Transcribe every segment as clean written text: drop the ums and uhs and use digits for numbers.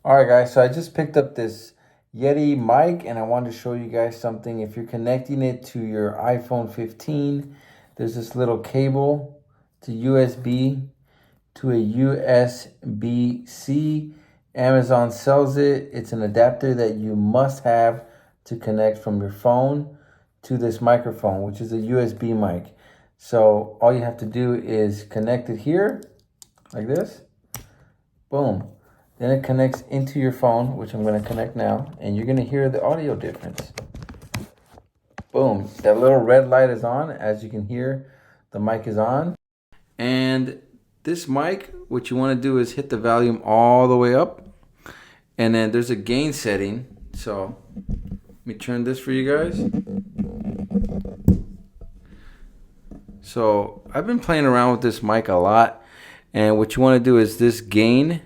Alright guys, so I just picked up this Yeti mic and I wanted to show you guys something. If you're connecting it to your iPhone 15, there's this little cable to USB to a USB-C. Amazon sells it. It's an adapter that you must have to connect from your phone to this microphone, which is a USB mic. So all you have to do is connect it here like this. Boom. Then it connects into your phone, which I'm going to connect now, and you're going to hear the audio difference. Boom. That little red light is on. As you can hear, the mic is on. And this mic, what you want to do is hit the volume all the way up. And then there's a gain setting. So let me turn this for you guys. So I've been playing around with this mic a lot. And what you want to do is this gain.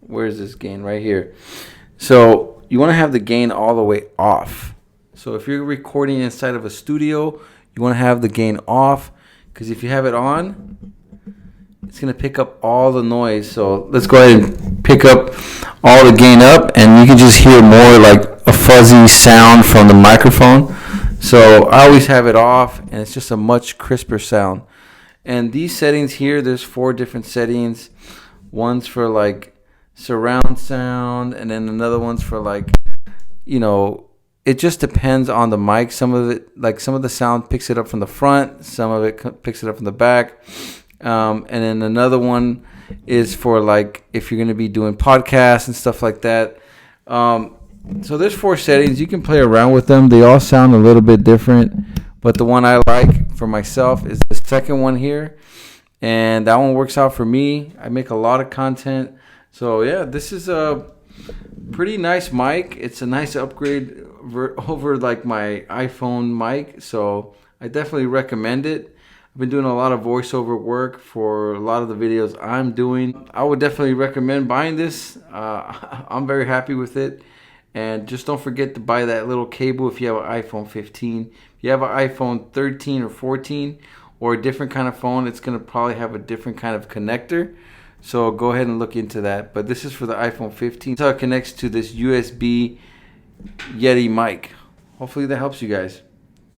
Where's this gain? Right here. So you want to have the gain all the way off. So if you're recording inside of a studio, you want to have the gain off, because if you have it on, it's going to pick up all the noise. So let's go ahead and pick up all the gain up, and you can just hear more like a fuzzy sound from the microphone. So I always have it off, and it's just a much crisper sound. And these settings here, there's 4 different settings. One's for like surround sound, and then another one's for like, it just depends on the mic. Some of the sound picks it up from the front, some of it picks it up from the back, and then another one is for like if you're going to be doing podcasts and stuff like that. So there's 4 settings. You can play around with them. They all sound a little bit different, but the one I like for myself is the second one here, and that one works out for me. I make a lot of content. So yeah, this is a pretty nice mic. It's a nice upgrade over like my iPhone mic. So I definitely recommend it. I've been doing a lot of voiceover work for a lot of the videos I'm doing. I would definitely recommend buying this. I'm very happy with it. And just don't forget to buy that little cable if you have an iPhone 15. If you have an iPhone 13 or 14 or a different kind of phone, it's going to probably have a different kind of connector. So go ahead and look into that. But this is for the iPhone 15. That's how it connects to this USB Yeti mic. Hopefully that helps you guys.